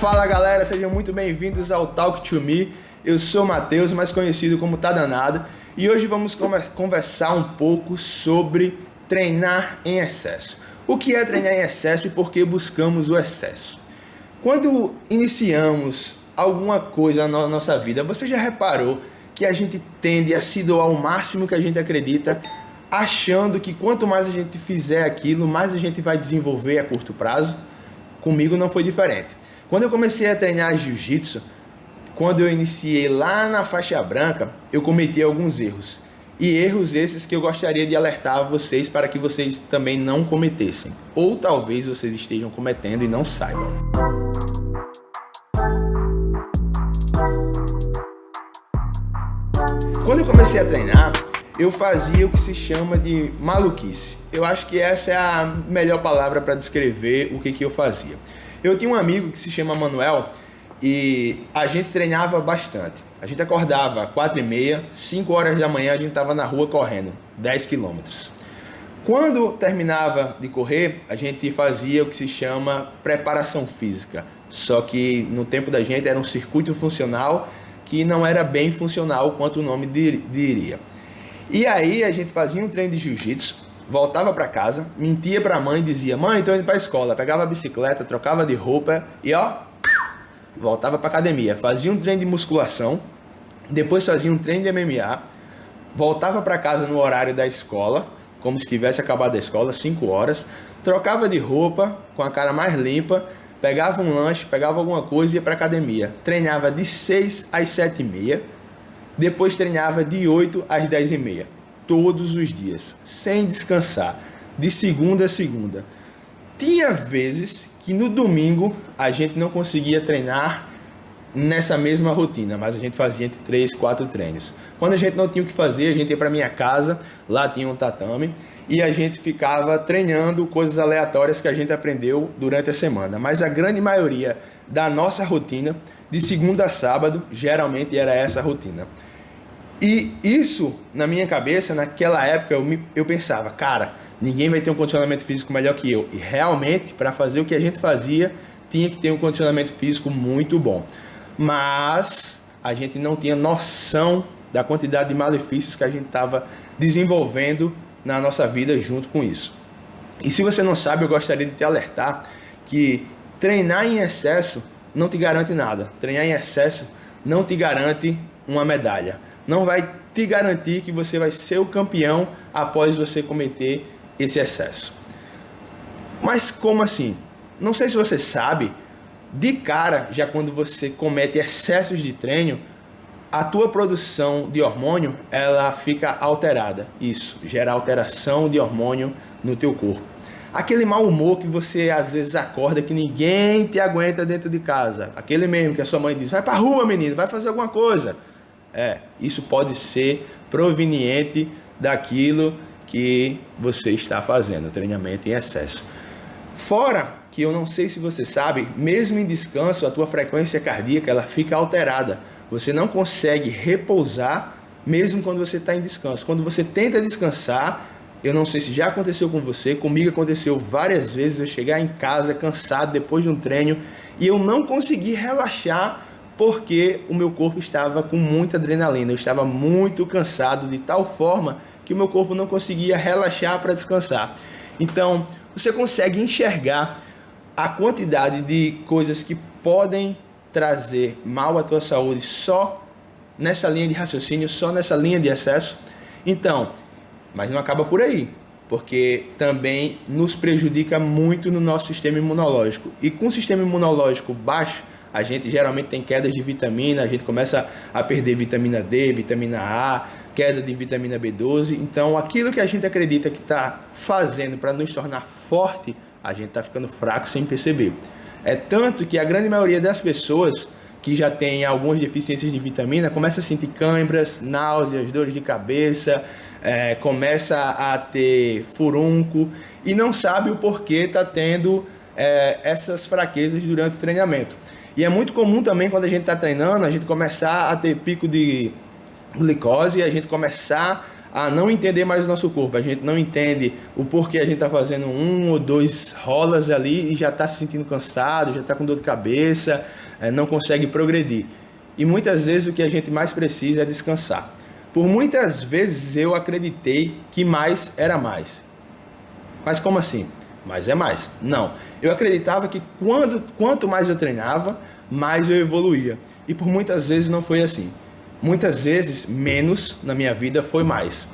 Fala galera, sejam muito bem-vindos ao Talk to Me. Eu sou o Matheus, mais conhecido como Tá Danado, e hoje vamos conversar um pouco sobre treinar em excesso. O que é treinar em excesso e por que buscamos o excesso? Quando iniciamos alguma coisa na nossa vida, você já reparou que a gente tende a se doar ao máximo que a gente acredita, achando que quanto mais a gente fizer aquilo, mais a gente vai desenvolver a curto prazo? Comigo não foi diferente. Quando eu comecei a treinar jiu-jitsu, quando eu iniciei lá na faixa branca, eu cometi alguns erros. E erros esses que eu gostaria de alertar vocês para que vocês também não cometessem. Ou talvez vocês estejam cometendo e não saibam. Quando eu comecei a treinar, eu fazia o que se chama de maluquice. Eu acho que essa é a melhor palavra para descrever o que eu fazia. Eu tinha um amigo que se chama Manuel e a gente treinava bastante. A gente acordava 4h30, 5 horas da manhã a gente estava na rua correndo, 10 quilômetros. Quando terminava de correr, a gente fazia o que se chama preparação física. Só que no tempo da gente era um circuito funcional que não era bem funcional quanto o nome diria. E aí a gente fazia um treino de jiu-jitsu, voltava para casa, mentia para a mãe e dizia: mãe, estou indo para a escola. Pegava a bicicleta, trocava de roupa e voltava para academia. Fazia um treino de musculação, depois fazia um treino de MMA, voltava para casa no horário da escola, como se tivesse acabado a escola, 5 horas, trocava de roupa com a cara mais limpa, pegava um lanche, pegava alguma coisa e ia para academia. Treinava de 6 às 7h30, depois treinava de 8 às 10h30. Todos os dias, sem descansar, de segunda a segunda. Tinha vezes que no domingo a gente não conseguia treinar nessa mesma rotina, mas a gente fazia entre 3, 4 treinos. Quando a gente não tinha o que fazer, a gente ia para minha casa, lá tinha um tatame, e a gente ficava treinando coisas aleatórias que a gente aprendeu durante a semana. Mas a grande maioria da nossa rotina, de segunda a sábado, geralmente era essa rotina. E isso, na minha cabeça, naquela época, eu pensava, cara, ninguém vai ter um condicionamento físico melhor que eu. E realmente, para fazer o que a gente fazia, tinha que ter um condicionamento físico muito bom. Mas a gente não tinha noção da quantidade de malefícios que a gente estava desenvolvendo na nossa vida junto com isso. E se você não sabe, eu gostaria de te alertar que treinar em excesso não te garante nada. Treinar em excesso não te garante uma medalha. Não vai te garantir que você vai ser o campeão após você cometer esse excesso. Mas como assim? Não sei se você sabe, de cara, já quando você comete excessos de treino, a tua produção de hormônio, ela fica alterada. Isso gera alteração de hormônio no teu corpo. Aquele mau humor que você às vezes acorda que ninguém te aguenta dentro de casa. Aquele mesmo que a sua mãe diz: vai pra rua, menino, vai fazer alguma coisa. Isso pode ser proveniente daquilo que você está fazendo, treinamento em excesso. Fora que eu não sei se você sabe, mesmo em descanso, a tua frequência cardíaca ela fica alterada. Você não consegue repousar mesmo quando você está em descanso. Quando você tenta descansar, eu não sei se já aconteceu com você, comigo aconteceu várias vezes eu chegar em casa cansado depois de um treino e eu não consegui relaxar porque o meu corpo estava com muita adrenalina, eu estava muito cansado de tal forma que o meu corpo não conseguia relaxar para descansar. Então, você consegue enxergar a quantidade de coisas que podem trazer mal à tua saúde só nessa linha de raciocínio, só nessa linha de excesso? Então, mas não acaba por aí, porque também nos prejudica muito no nosso sistema imunológico. E com o sistema imunológico baixo, a gente geralmente tem quedas de vitamina, a gente começa a perder vitamina D, vitamina A, queda de vitamina B12. Então, aquilo que a gente acredita que está fazendo para nos tornar forte, a gente está ficando fraco sem perceber. É tanto que a grande maioria das pessoas que já tem algumas deficiências de vitamina começa a sentir câimbras, náuseas, dores de cabeça, começa a ter furúnculo e não sabe o porquê está tendo essas fraquezas durante o treinamento. E é muito comum também quando a gente está treinando, a gente começar a ter pico de glicose, a gente começar a não entender mais o nosso corpo. A gente não entende o porquê a gente está fazendo 1 ou 2 rolas ali e já está se sentindo cansado, já está com dor de cabeça, não consegue progredir. E muitas vezes o que a gente mais precisa é descansar. Por muitas vezes eu acreditei que mais era mais. Mas como assim? Mais é mais? Não. Eu acreditava que quanto mais eu treinava, mais eu evoluía. E por muitas vezes não foi assim. Muitas vezes, menos na minha vida foi mais.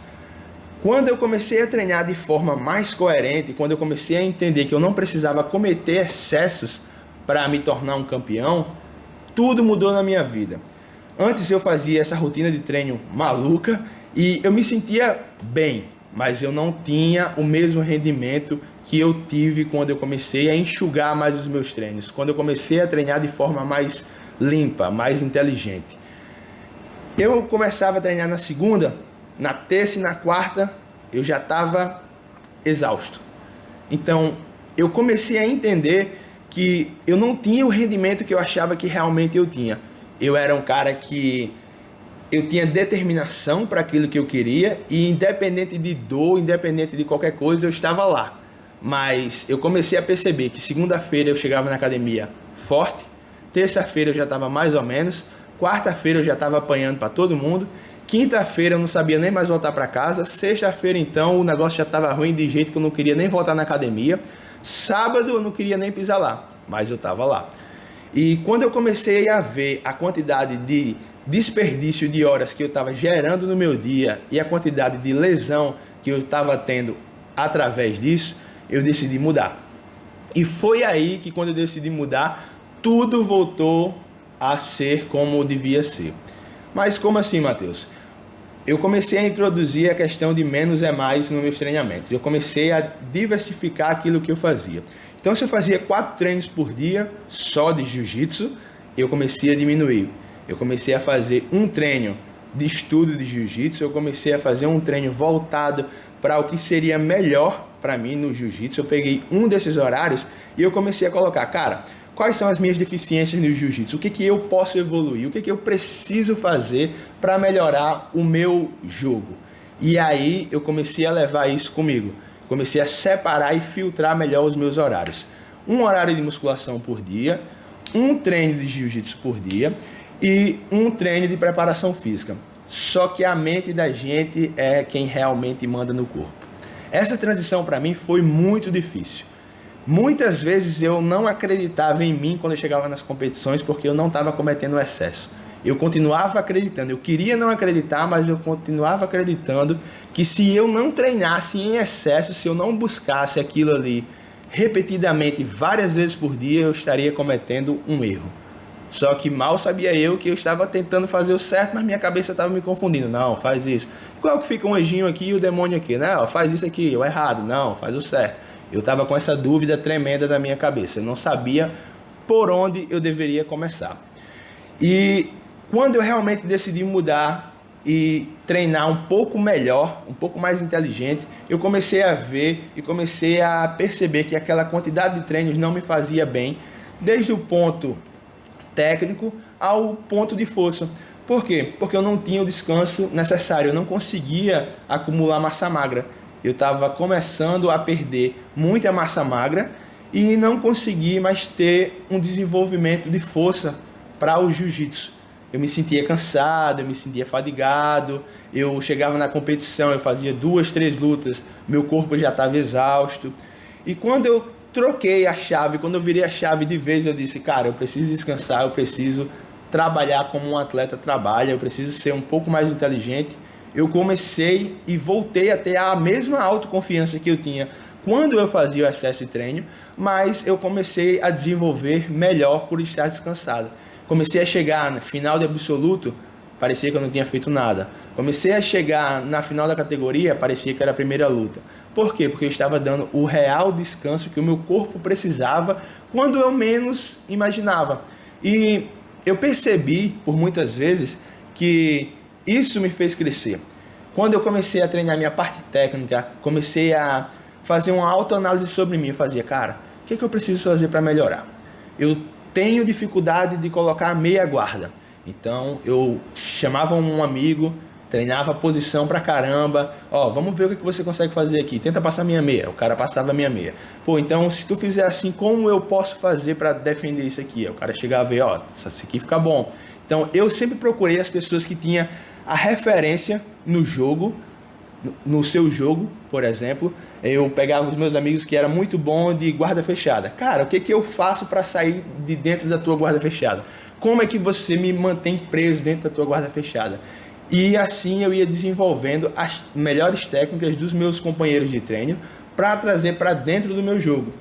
Quando eu comecei a treinar de forma mais coerente, quando eu comecei a entender que eu não precisava cometer excessos para me tornar um campeão, tudo mudou na minha vida. Antes eu fazia essa rotina de treino maluca e eu me sentia bem, mas eu não tinha o mesmo rendimento que eu tive quando eu comecei a enxugar mais os meus treinos, quando eu comecei a treinar de forma mais limpa, mais inteligente. Eu começava a treinar na segunda, na terça e na quarta eu já estava exausto. Então eu comecei a entender que eu não tinha o rendimento que eu achava que realmente eu tinha. Eu era um cara que eu tinha determinação para aquilo que eu queria e independente de dor, independente de qualquer coisa, eu estava lá. Mas eu comecei a perceber que segunda-feira eu chegava na academia forte, terça-feira eu já estava mais ou menos, quarta-feira eu já estava apanhando para todo mundo, quinta-feira eu não sabia nem mais voltar para casa, sexta-feira então o negócio já estava ruim de jeito que eu não queria nem voltar na academia, sábado eu não queria nem pisar lá, mas eu estava lá. E quando eu comecei a ver a quantidade de desperdício de horas que eu estava gerando no meu dia e a quantidade de lesão que eu estava tendo através disso, eu decidi mudar. E foi aí que quando eu decidi mudar, tudo voltou a ser como devia ser. Mas como assim, Matheus? Eu comecei a introduzir a questão de menos é mais nos meus treinamentos. Eu comecei a diversificar aquilo que eu fazia. Então, se eu fazia 4 treinos por dia só de jiu-jitsu, eu comecei a diminuir. Eu comecei a fazer um treino de estudo de jiu-jitsu, eu comecei a fazer um treino voltado para o que seria melhor para mim no jiu-jitsu. Eu peguei um desses horários e eu comecei a colocar, cara, quais são as minhas deficiências no jiu-jitsu? O que eu posso evoluir? O que eu preciso fazer para melhorar o meu jogo? E aí eu comecei a levar isso comigo. Comecei a separar e filtrar melhor os meus horários. Um horário de musculação por dia, um treino de jiu-jitsu por dia e um treino de preparação física. Só que a mente da gente é quem realmente manda no corpo. Essa transição para mim foi muito difícil. Muitas vezes eu não acreditava em mim quando eu chegava nas competições porque eu não estava cometendo excesso. Eu continuava acreditando, eu queria não acreditar, mas eu continuava acreditando que se eu não treinasse em excesso, se eu não buscasse aquilo ali repetidamente, várias vezes por dia, eu estaria cometendo um erro. Só que mal sabia eu que eu estava tentando fazer o certo, mas minha cabeça estava me confundindo. Não, faz isso. Qual que fica um anjinho aqui e o demônio aqui? Não, faz isso aqui, o errado. Não, faz o certo. Eu estava com essa dúvida tremenda na minha cabeça. Eu não sabia por onde eu deveria começar. E quando eu realmente decidi mudar e treinar um pouco melhor, um pouco mais inteligente, eu comecei a ver e comecei a perceber que aquela quantidade de treinos não me fazia bem, desde o ponto técnico ao ponto de força. Por quê? Porque eu não tinha o descanso necessário, eu não conseguia acumular massa magra. Eu estava começando a perder muita massa magra e não consegui mais ter um desenvolvimento de força para o jiu-jitsu. Eu me sentia cansado, eu me sentia fadigado, eu chegava na competição, eu fazia 2, 3 lutas, meu corpo já estava exausto. E quando eu troquei a chave, quando eu virei a chave de vez, eu disse, cara, eu preciso descansar, eu preciso trabalhar como um atleta trabalha, eu preciso ser um pouco mais inteligente. Eu comecei e voltei a ter a mesma autoconfiança que eu tinha quando eu fazia o excesso de treino, mas eu comecei a desenvolver melhor por estar descansado. Comecei a chegar no final de absoluto, parecia que eu não tinha feito nada. Comecei a chegar na final da categoria, parecia que era a primeira luta. Por quê? Porque eu estava dando o real descanso que o meu corpo precisava quando eu menos imaginava. E eu percebi, por muitas vezes, que isso me fez crescer. Quando eu comecei a treinar minha parte técnica, comecei a fazer uma autoanálise sobre mim, eu fazia, cara, o que eu preciso fazer para melhorar? Eu tenho dificuldade de colocar a meia guarda. Então eu chamava um amigo treinava a posição pra caramba. Ó, vamos ver o que você consegue fazer aqui. Tenta passar minha meia. O cara passava a minha meia. Pô, então se tu fizer assim, como eu posso fazer para defender isso aqui? O cara chegava a ver, ó, isso aqui fica bom. Então eu sempre procurei as pessoas que tinham a referência no jogo, no seu jogo, por exemplo. Eu pegava os meus amigos que era muito bom de guarda fechada. Cara, o que eu faço para sair de dentro da tua guarda fechada? Como é que você me mantém preso dentro da tua guarda fechada? E assim eu ia desenvolvendo as melhores técnicas dos meus companheiros de treino para trazer para dentro do meu jogo.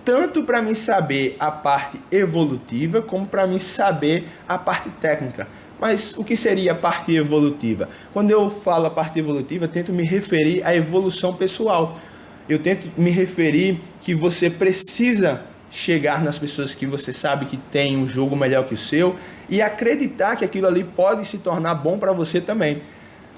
Tanto para mim saber a parte evolutiva, como para mim saber a parte técnica. Mas o que seria a parte evolutiva? Quando eu falo a parte evolutiva, eu tento me referir à evolução pessoal. Eu tento me referir que você precisa chegar nas pessoas que você sabe que tem um jogo melhor que o seu e acreditar que aquilo ali pode se tornar bom para você também.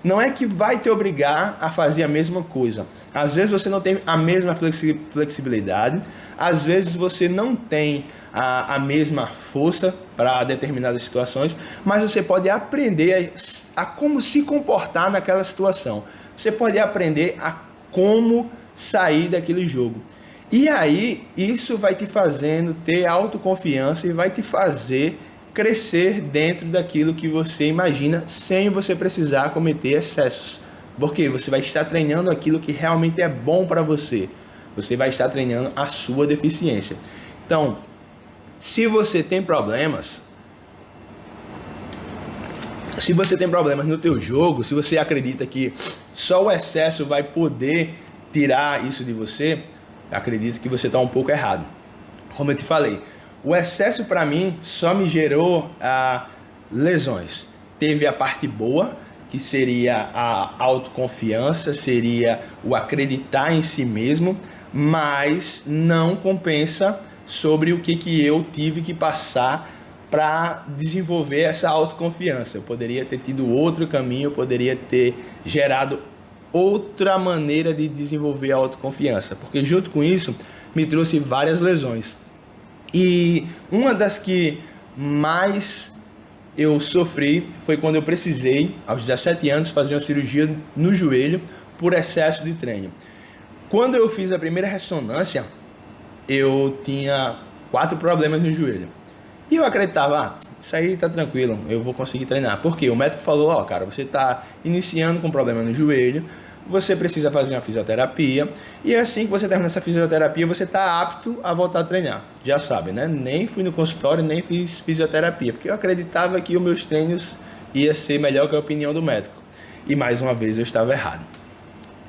Não é que vai te obrigar a fazer a mesma coisa. Às vezes você não tem a mesma flexibilidade, às vezes você não tem a mesma força para determinadas situações, mas você pode aprender a como se comportar naquela situação. Você pode aprender a como sair daquele jogo. E aí, isso vai te fazendo ter autoconfiança e vai te fazer crescer dentro daquilo que você imagina, sem você precisar cometer excessos. Porque você vai estar treinando aquilo que realmente é bom para você. Você vai estar treinando a sua deficiência. Então, se você tem problemas no teu jogo, se você acredita que só o excesso vai poder tirar isso de você, acredito que você está um pouco errado. Como eu te falei, o excesso para mim só me gerou lesões. Teve a parte boa, que seria a autoconfiança, seria o acreditar em si mesmo, mas não compensa sobre o que eu tive que passar para desenvolver essa autoconfiança. Eu poderia ter tido outro caminho, eu poderia ter gerado outra maneira de desenvolver a autoconfiança, porque junto com isso me trouxe várias lesões. E uma das que mais eu sofri foi quando eu precisei, aos 17 anos, fazer uma cirurgia no joelho por excesso de treino. Quando eu fiz a primeira ressonância, eu tinha 4 problemas no joelho. E eu acreditava, isso aí tá tranquilo, eu vou conseguir treinar. Porque o médico falou, ó, cara, você tá iniciando com problema no joelho, você precisa fazer uma fisioterapia, e assim que você terminar essa fisioterapia, você tá apto a voltar a treinar. Já sabe, né? Nem fui no consultório, nem fiz fisioterapia, porque eu acreditava que os meus treinos ia ser melhor que a opinião do médico. E mais uma vez eu estava errado.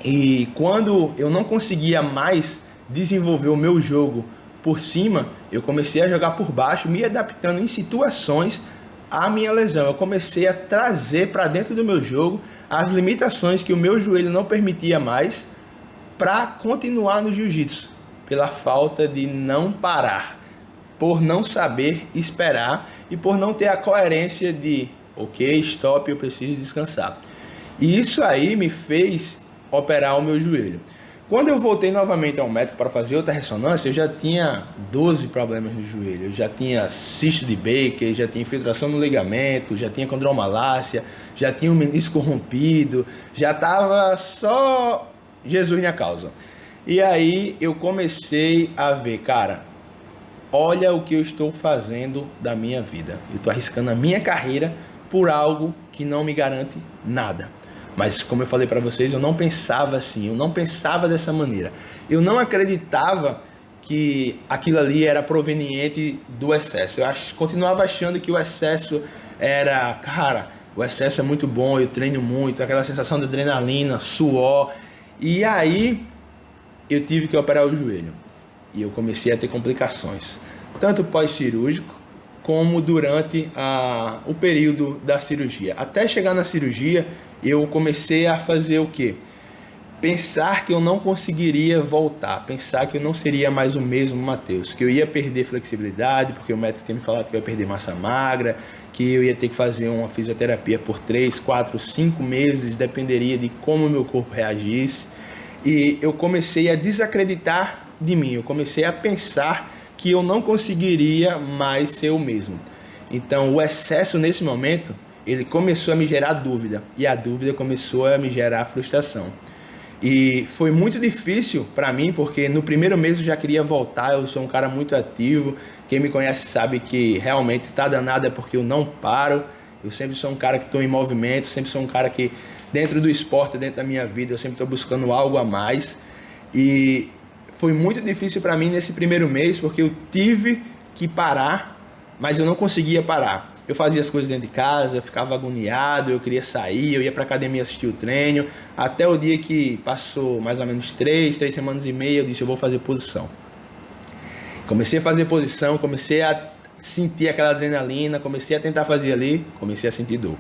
E quando eu não conseguia mais desenvolver o meu jogo por cima, eu comecei a jogar por baixo, me adaptando em situações à minha lesão. Eu comecei a trazer para dentro do meu jogo as limitações que o meu joelho não permitia mais para continuar no jiu-jitsu, pela falta de não parar, por não saber esperar e por não ter a coerência de, ok, stop, eu preciso descansar. E isso aí me fez operar o meu joelho. Quando eu voltei novamente ao médico para fazer outra ressonância, eu já tinha 12 problemas no joelho. Eu já tinha cisto de Baker, já tinha infiltração no ligamento, já tinha condromalácia, já tinha um menisco rompido, já estava só Jesus minha causa. E aí eu comecei a ver, cara, olha o que eu estou fazendo da minha vida. Eu estou arriscando a minha carreira por algo que não me garante nada. Mas como eu falei para vocês, eu não pensava assim, eu não pensava dessa maneira. Eu não acreditava que aquilo ali era proveniente do excesso. Continuava achando que o excesso era, cara, o excesso é muito bom, eu treino muito, aquela sensação de adrenalina, suor. E aí eu tive que operar o joelho. E eu comecei a ter complicações, tanto pós-cirúrgico como durante o período da cirurgia. Até chegar na cirurgia, eu comecei a fazer o quê? Pensar que eu não conseguiria voltar, pensar que eu não seria mais o mesmo Matheus, que eu ia perder flexibilidade, porque o médico tinha me falado que eu ia perder massa magra, que eu ia ter que fazer uma fisioterapia por 3, 4, 5 meses, dependeria de como o meu corpo reagisse. E eu comecei a desacreditar de mim, eu comecei a pensar que eu não conseguiria mais ser o mesmo. Então o excesso nesse momento, ele começou a me gerar dúvida, e a dúvida começou a me gerar frustração. E foi muito difícil para mim, porque no primeiro mês eu já queria voltar. Eu sou um cara muito ativo, quem me conhece sabe que realmente tá danado é porque eu não paro. Eu sempre sou um cara que estou em movimento, sempre sou um cara que dentro do esporte, dentro da minha vida, eu sempre estou buscando algo a mais. E foi muito difícil para mim nesse primeiro mês, porque eu tive que parar, mas eu não conseguia parar. Eu fazia as coisas dentro de casa, eu ficava agoniado, eu queria sair, eu ia para academia assistir o treino, até o dia que passou mais ou menos 3 semanas e meia, eu disse, eu vou fazer posição. Comecei a fazer posição, comecei a sentir aquela adrenalina, comecei a tentar fazer ali, comecei a sentir dor.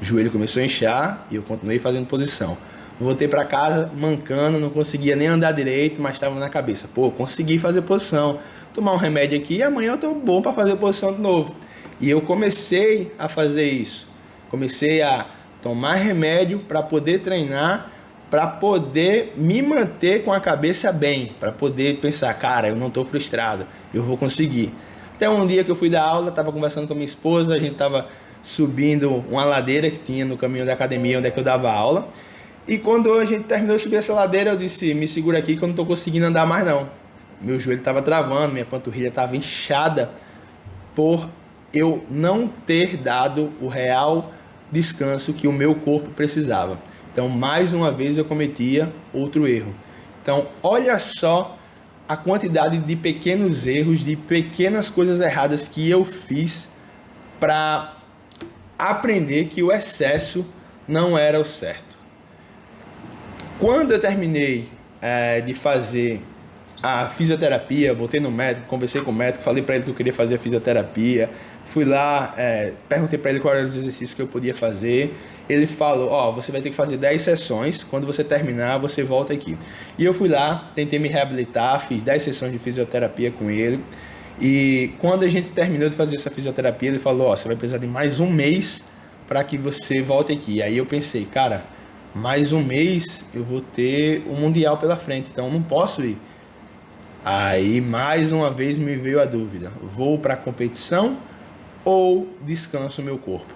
O joelho começou a inchar e eu continuei fazendo posição. Voltei para casa mancando, não conseguia nem andar direito, mas estava na cabeça, pô, consegui fazer posição, tomar um remédio aqui e amanhã eu tô bom para fazer posição de novo. E eu comecei a fazer isso, comecei a tomar remédio para poder treinar, para poder me manter com a cabeça bem, para poder pensar, cara, eu não estou frustrado, eu vou conseguir. Até um dia que eu fui dar aula, estava conversando com a minha esposa, a gente estava subindo uma ladeira que tinha no caminho da academia onde é que eu dava aula. E quando a gente terminou de subir essa ladeira, eu disse, me segura aqui que eu não estou conseguindo andar mais não. Meu joelho estava travando, minha panturrilha estava inchada por eu não ter dado o real descanso que o meu corpo precisava. Então, mais uma vez eu cometia outro erro. Então, olha só a quantidade de pequenos erros, de pequenas coisas erradas que eu fiz para aprender que o excesso não era o certo. Quando eu terminei de fazer a fisioterapia, voltei no médico, conversei com o médico, falei para ele que eu queria fazer a fisioterapia, fui lá, perguntei para ele quais eram os exercícios que eu podia fazer. Ele falou, você vai ter que fazer 10 sessões, quando você terminar, você volta aqui. E eu fui lá, tentei me reabilitar, fiz 10 sessões de fisioterapia com ele. E quando a gente terminou de fazer essa fisioterapia, ele falou, você vai precisar de mais um mês para que você volte aqui. Aí eu pensei, cara, mais um mês eu vou ter o Mundial pela frente, então eu não posso ir. Aí mais uma vez me veio a dúvida, vou para a competição ou descanso o meu corpo?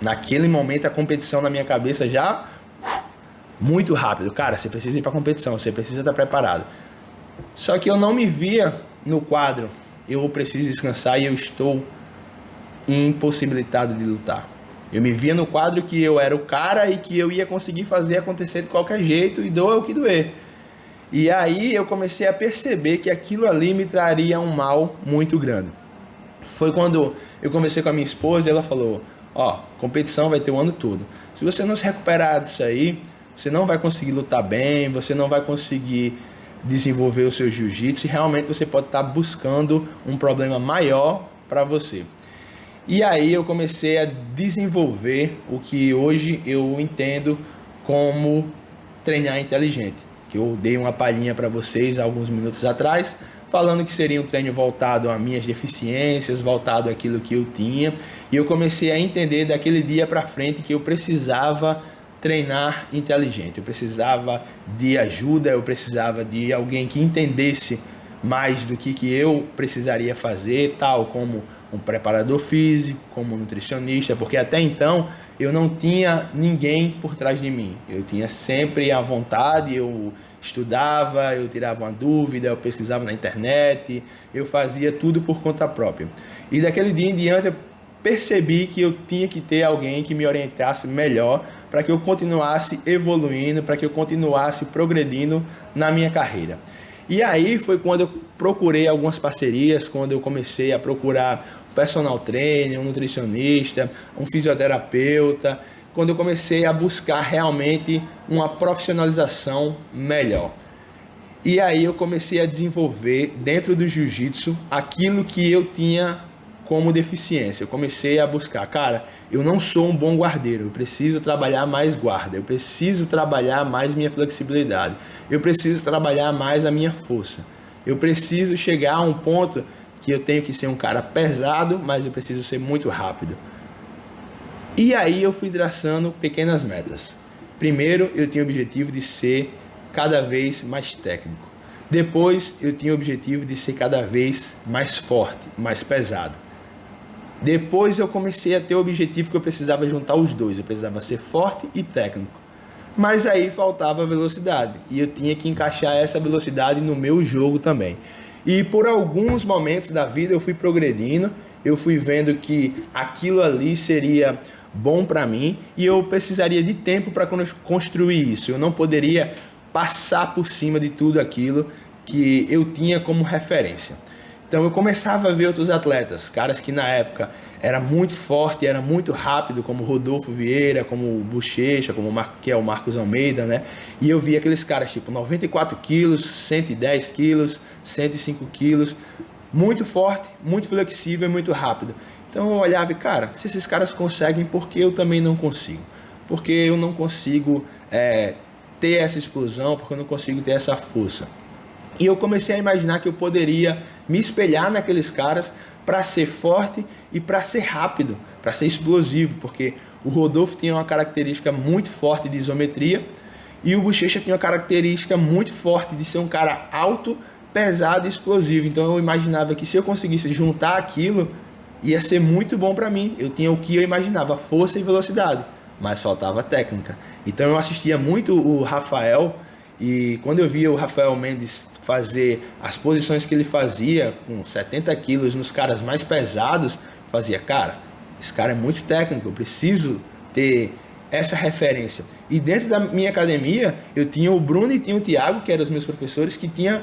Naquele momento a competição na minha cabeça já muito rápido, cara, você precisa ir para a competição, você precisa estar preparado. Só que eu não me via no quadro, eu preciso descansar e eu estou impossibilitado de lutar. Eu me via no quadro que eu era o cara e que eu ia conseguir fazer acontecer de qualquer jeito e doa o que doer. E aí eu comecei a perceber que aquilo ali me traria um mal muito grande. Foi quando eu conversei com a minha esposa e ela falou, competição vai ter o ano todo. Se você não se recuperar disso aí, você não vai conseguir lutar bem, você não vai conseguir desenvolver o seu jiu-jitsu e realmente você pode estar buscando um problema maior para você. E aí eu comecei a desenvolver o que hoje eu entendo como treinar inteligente, que eu dei uma palhinha para vocês há alguns minutos atrás, falando que seria um treino voltado a minhas deficiências, voltado àquilo que eu tinha, e eu comecei a entender daquele dia para frente que eu precisava treinar inteligente, eu precisava de ajuda, eu precisava de alguém que entendesse mais do que eu precisaria fazer, tal como um preparador físico, como um nutricionista, porque até então eu não tinha ninguém por trás de mim. Eu tinha sempre a vontade, eu estudava, eu tirava uma dúvida, eu pesquisava na internet, eu fazia tudo por conta própria. E daquele dia em diante eu percebi que eu tinha que ter alguém que me orientasse melhor para que eu continuasse evoluindo, para que eu continuasse progredindo na minha carreira. E aí foi quando eu procurei algumas parcerias, quando eu comecei a procurar um personal trainer, um nutricionista, um fisioterapeuta, quando eu comecei a buscar realmente uma profissionalização melhor. E aí eu comecei a desenvolver dentro do jiu-jitsu aquilo que eu tinha como deficiência. Eu comecei a buscar, cara, eu não sou um bom guardeiro, eu preciso trabalhar mais guarda, eu preciso trabalhar mais minha flexibilidade, eu preciso trabalhar mais a minha força, eu preciso chegar a um ponto que eu tenho que ser um cara pesado, mas eu preciso ser muito rápido. E aí eu fui traçando pequenas metas. Primeiro eu tinha o objetivo de ser cada vez mais técnico. Depois eu tinha o objetivo de ser cada vez mais forte, mais pesado. Depois eu comecei a ter o objetivo que eu precisava juntar os dois. Eu precisava ser forte e técnico. Mas aí faltava velocidade. E eu tinha que encaixar essa velocidade no meu jogo também. E por alguns momentos da vida eu fui progredindo. Eu fui vendo que aquilo ali seria bom para mim. E eu precisaria de tempo para construir isso. Eu não poderia passar por cima de tudo aquilo que eu tinha como referência. Então eu começava a ver outros atletas, caras que na época era muito forte, era muito rápido, como Rodolfo Vieira, como Bochecha, como que é o Marcos Almeida, né? E eu via aqueles caras tipo 94 quilos, 110 quilos, 105 quilos, muito forte, muito flexível e muito rápido. Então eu olhava e, cara, se esses caras conseguem, por que eu também não consigo? Porque eu não consigo ter essa explosão, porque eu não consigo ter essa força. E eu comecei a imaginar que eu poderia me espelhar naqueles caras para ser forte e para ser rápido, para ser explosivo, porque o Rodolfo tinha uma característica muito forte de isometria e o Bochecha tinha uma característica muito forte de ser um cara alto, pesado e explosivo. Então eu imaginava que se eu conseguisse juntar aquilo, ia ser muito bom para mim. Eu tinha o que eu imaginava, força e velocidade, mas faltava técnica. Então eu assistia muito o Rafael e quando eu via o Rafael Mendes fazer as posições que ele fazia com 70 quilos nos caras mais pesados, fazia, cara, esse cara é muito técnico, eu preciso ter essa referência. E dentro da minha academia, eu tinha o Bruno e tinha o Thiago, que eram os meus professores, que tinham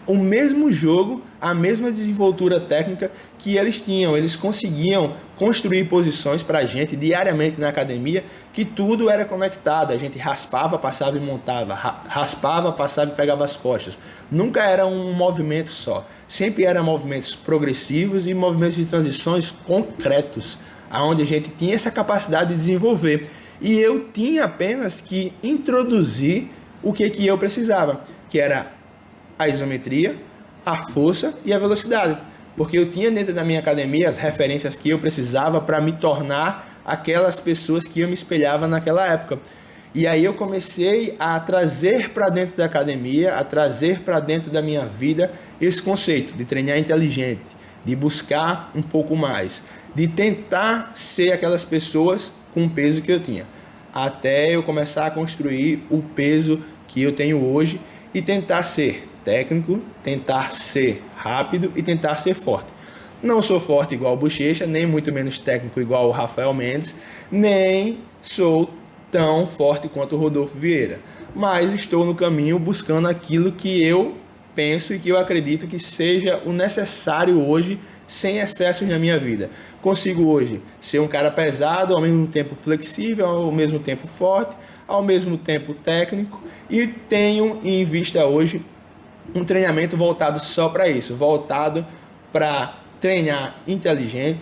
o mesmo jogo, a mesma desenvoltura técnica que eles tinham. Eles conseguiam construir posições para a gente diariamente na academia, que tudo era conectado. A gente raspava, passava e montava, raspava, passava e pegava as costas. Nunca era um movimento só. Sempre eram movimentos progressivos e movimentos de transições concretos, onde a gente tinha essa capacidade de desenvolver. E eu tinha apenas que introduzir o que eu precisava, que era a isometria, a força e a velocidade. Porque eu tinha dentro da minha academia as referências que eu precisava para me tornar aquelas pessoas que eu me espelhava naquela época. E aí eu comecei a trazer para dentro da academia, a trazer para dentro da minha vida esse conceito de treinar inteligente, de buscar um pouco mais, de tentar ser aquelas pessoas com o peso que eu tinha, até eu começar a construir o peso que eu tenho hoje e tentar ser técnico, tentar ser rápido e tentar ser forte. Não sou forte igual o Bochecha, nem muito menos técnico igual o Rafael Mendes, nem sou tão forte quanto o Rodolfo Vieira, mas estou no caminho buscando aquilo que eu penso e que eu acredito que seja o necessário hoje, sem excessos na minha vida. Consigo hoje ser um cara pesado, ao mesmo tempo flexível, ao mesmo tempo forte, ao mesmo tempo técnico, e tenho em vista hoje um treinamento voltado só para isso, voltado para treinar inteligente,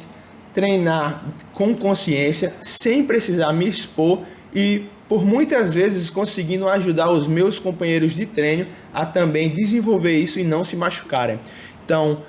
treinar com consciência, sem precisar me expor e por muitas vezes conseguindo ajudar os meus companheiros de treino a também desenvolver isso e não se machucarem. Então,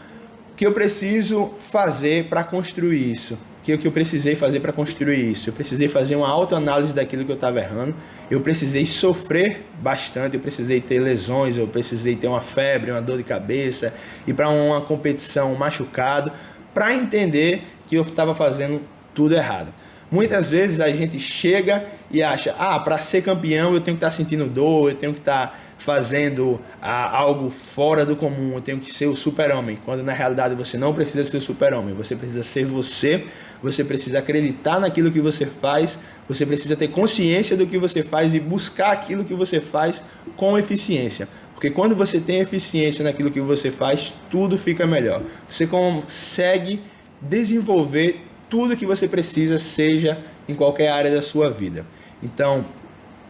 o que eu preciso fazer para construir isso? O que eu precisei fazer para construir isso? Eu precisei fazer uma autoanálise daquilo que eu estava errando, eu precisei sofrer bastante, eu precisei ter lesões, eu precisei ter uma febre, uma dor de cabeça, ir para uma competição machucado, para entender que eu estava fazendo tudo errado. Muitas vezes a gente chega e acha, para ser campeão eu tenho que estar sentindo dor, eu tenho que estar fazendo algo fora do comum, eu tenho que ser o super-homem, quando na realidade você não precisa ser o super-homem, você precisa ser você, você precisa acreditar naquilo que você faz, você precisa ter consciência do que você faz e buscar aquilo que você faz com eficiência. Porque quando você tem eficiência naquilo que você faz, tudo fica melhor. Você consegue desenvolver tudo que você precisa, seja em qualquer área da sua vida. Então,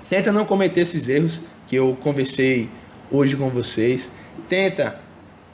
tenta não cometer esses erros que eu conversei hoje com vocês. Tenta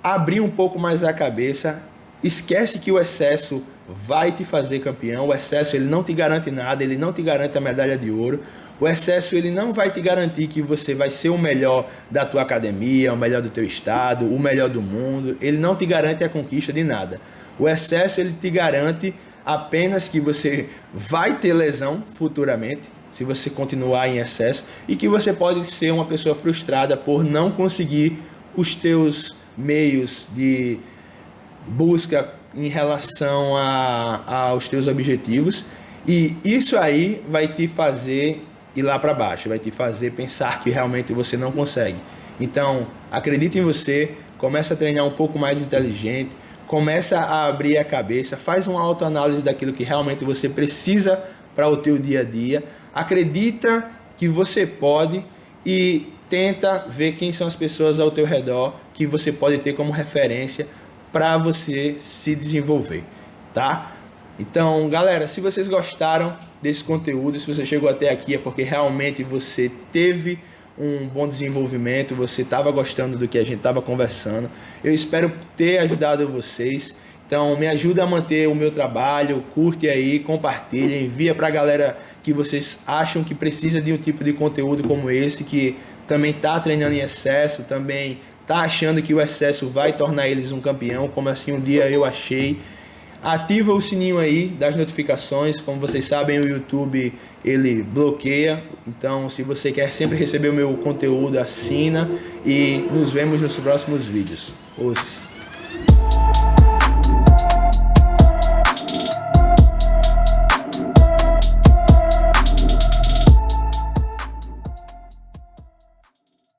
abrir um pouco mais a cabeça. Esquece que o excesso vai te fazer campeão. O excesso ele não te garante nada, ele não te garante a medalha de ouro. O excesso ele não vai te garantir que você vai ser o melhor da tua academia, o melhor do teu estado, o melhor do mundo. Ele não te garante a conquista de nada. O excesso ele te garante apenas que você vai ter lesão futuramente, se você continuar em excesso, e que você pode ser uma pessoa frustrada por não conseguir os teus meios de busca em relação aos teus objetivos, e isso aí vai te fazer ir lá para baixo, vai te fazer pensar que realmente você não consegue. Então, acredite em você, começa a treinar um pouco mais inteligente, começa a abrir a cabeça, faz uma autoanálise daquilo que realmente você precisa para o teu dia a dia, acredita que você pode e tenta ver quem são as pessoas ao teu redor que você pode ter como referência para você se desenvolver, tá? Então, galera, se vocês gostaram desse conteúdo, se você chegou até aqui é porque realmente você teve um bom desenvolvimento, você estava gostando do que a gente estava conversando. Eu espero ter ajudado vocês. Então, me ajuda a manter o meu trabalho, curte aí, compartilha, envia para a galera que vocês acham que precisa de um tipo de conteúdo como esse, que também está treinando em excesso, também está achando que o excesso vai tornar eles um campeão, como assim um dia eu achei. Ativa o sininho aí das notificações, como vocês sabem o YouTube ele bloqueia, então se você quer sempre receber o meu conteúdo, assina e nos vemos nos próximos vídeos.